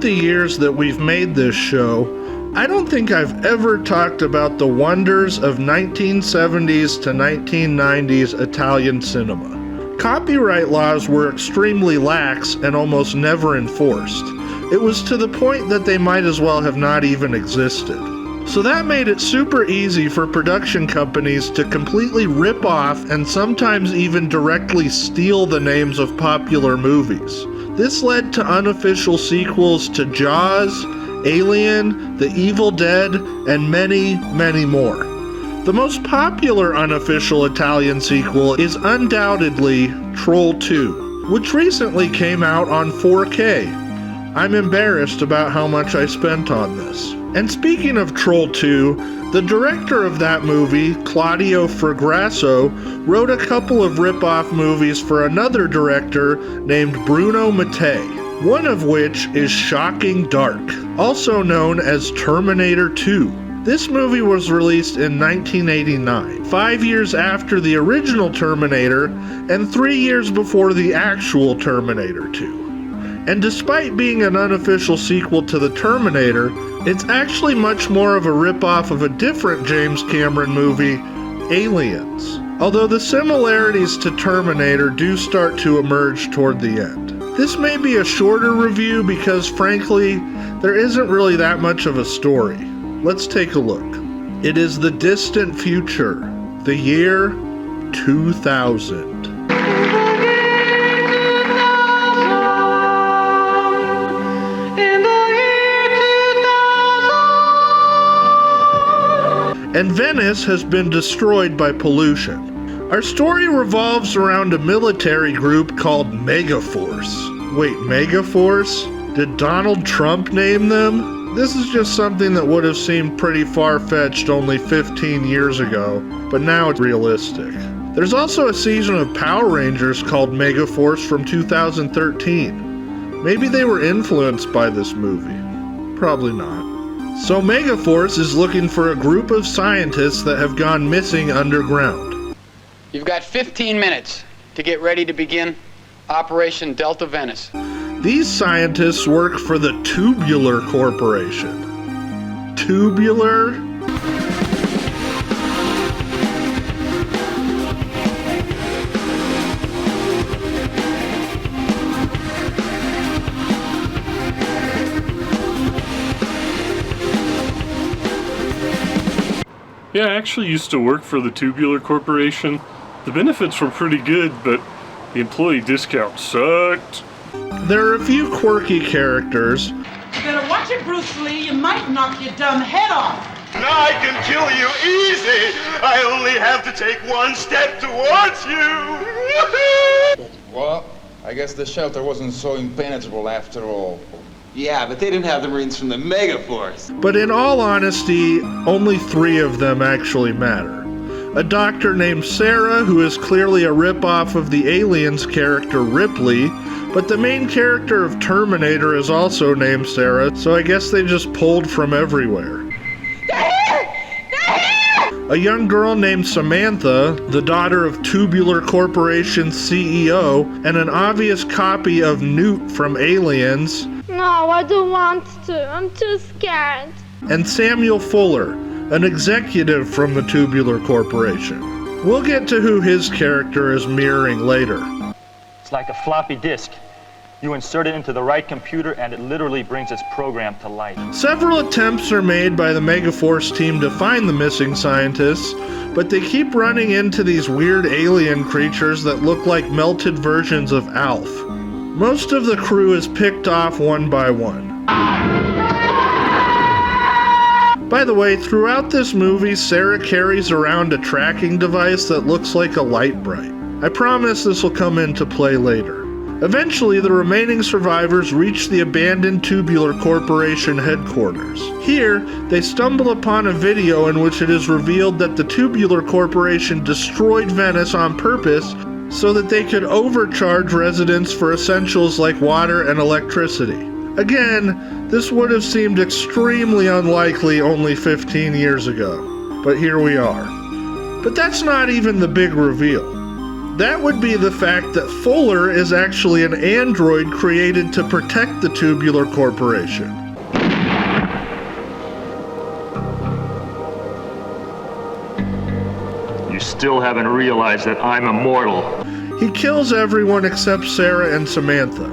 the years that we've made this show, I don't think I've ever talked about the wonders of 1970s to 1990s Italian cinema. Copyright laws were extremely lax and almost never enforced. It was to the point that they might as well have not even existed. So that made it super easy for production companies to completely rip off and sometimes even directly steal the names of popular movies. This led to unofficial sequels to Jaws, Alien, The Evil Dead, and many, many more. The most popular unofficial Italian sequel is undoubtedly Troll 2, which recently came out on 4K. I'm embarrassed about how much I spent on this. And speaking of Troll 2, the director of that movie, Claudio Fragrasso, wrote a couple of rip-off movies for another director named Bruno Mattei, one of which is Shocking Dark, also known as Terminator 2. This movie was released in 1989, 5 years after the original Terminator and 3 years before the actual Terminator 2. And despite being an unofficial sequel to the Terminator, it's actually much more of a ripoff of a different James Cameron movie, Aliens. Although the similarities to Terminator do start to emerge toward the end. This may be a shorter review because, frankly, there isn't really that much of a story. Let's take a look. It is the distant future, the year 2000. And Venice has been destroyed by pollution. Our story revolves around a military group called Megaforce. Wait, Megaforce? Did Donald Trump name them? This is just something that would have seemed pretty far-fetched only 15 years ago, but now it's realistic. There's also a season of Power Rangers called Megaforce from 2013. Maybe they were influenced by this movie. Probably not. So Megaforce is looking for a group of scientists that have gone missing underground. You've got 15 minutes to get ready to begin Operation Delta Venice. These scientists work for the Tubular Corporation. Tubular? Yeah, I actually used to work for the Tubular Corporation. The benefits were pretty good, but the employee discount sucked. There are a few quirky characters. You better watch it, Bruce Lee. You might knock your dumb head off. Now I can kill you easy. I only have to take one step towards you. Well, I guess the shelter wasn't so impenetrable after all. Yeah, but they didn't have the Marines from the Megaforce. But in all honesty, only 3 of them actually matter. A doctor named Sarah, who is clearly a ripoff of the Aliens character Ripley, but the main character of Terminator is also named Sarah, so I guess they just pulled from everywhere. A young girl named Samantha, the daughter of Tubular Corporation's CEO, and an obvious copy of Newt from Aliens. No, I don't want to. I'm too scared. And Samuel Fuller, an executive from the Tubular Corporation. We'll get to who his character is mirroring later. It's like a floppy disk. You insert it into the right computer and it literally brings its program to life. Several attempts are made by the Megaforce team to find the missing scientists, but they keep running into these weird alien creatures that look like melted versions of Alf. Most of the crew is picked off one by one. By the way, throughout this movie, Sarah carries around a tracking device that looks like a light bright. I promise this will come into play later. Eventually, the remaining survivors reach the abandoned Tubular Corporation headquarters. Here, they stumble upon a video in which it is revealed that the Tubular Corporation destroyed Venice on purpose so that they could overcharge residents for essentials like water and electricity. Again, this would have seemed extremely unlikely only 15 years ago, but here we are. But that's not even the big reveal. That would be the fact that Fuller is actually an android created to protect the Tubular Corporation. You still haven't realized that I'm immortal. He kills everyone except Sarah and Samantha.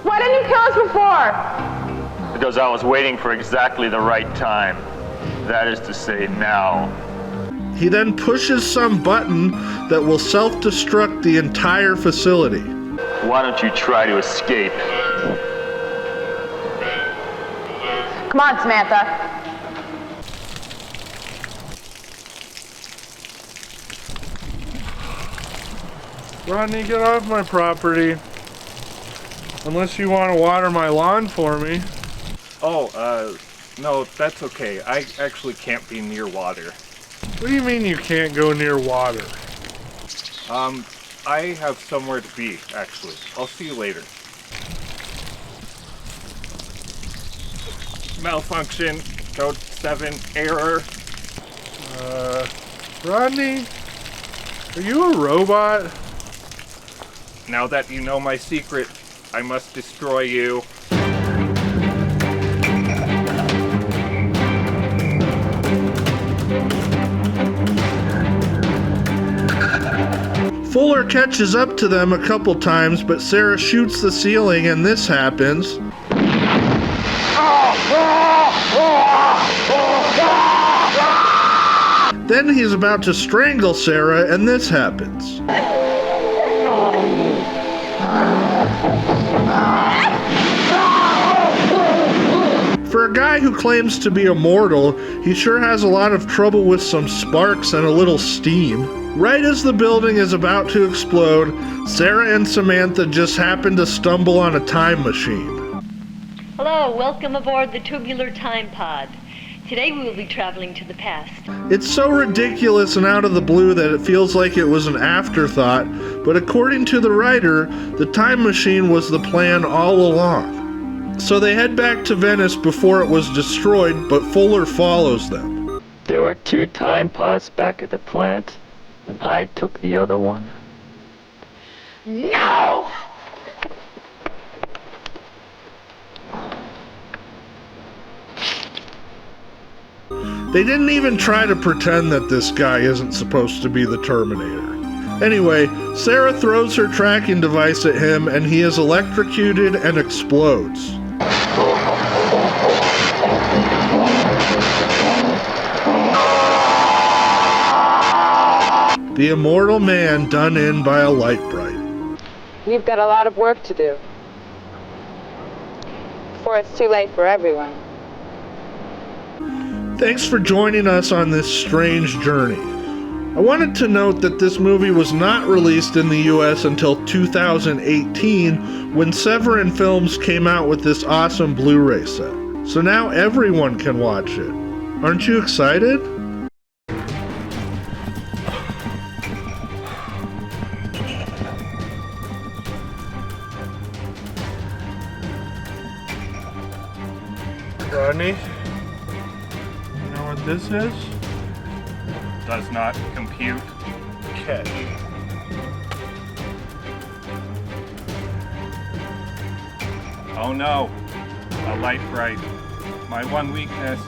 Why didn't you kill us before? Because I was waiting for exactly the right time. That is to say, now. He then pushes some button that will self-destruct the entire facility. Why don't you try to escape? Come on, Samantha. Rodney, get off my property. Unless you want to water my lawn for me. Oh, no, that's okay. I actually can't be near water. What do you mean you can't go near water? I have somewhere to be, actually. I'll see you later. Malfunction, code 7, error. Rodney? Are you a robot? Now that you know my secret, I must destroy you. Fuller catches up to them a couple times, but Sarah shoots the ceiling and this happens. Then he's about to strangle Sarah and this happens. For a guy who claims to be immortal, he sure has a lot of trouble with some sparks and a little steam. Right as the building is about to explode, Sarah and Samantha just happen to stumble on a time machine. Hello, welcome aboard the Tubular Time Pod. Today we will be traveling to the past. It's so ridiculous and out of the blue that it feels like it was an afterthought, but according to the writer, the time machine was the plan all along. So they head back to Venice before it was destroyed, but Fuller follows them. There were 2 time pods back at the plant, and I took the other one. No! They didn't even try to pretend that this guy isn't supposed to be the Terminator. Anyway, Sarah throws her tracking device at him and he is electrocuted and explodes. The immortal man done in by a light bright. We've got a lot of work to do before it's too late for everyone. Thanks for joining us on this strange journey. I wanted to note that this movie was not released in the US until 2018 when Severin Films came out with this awesome Blu-ray set. So now everyone can watch it. Aren't you excited? Rodney? What this is? Does not compute. Catch. Oh no, a light bright. My one weakness.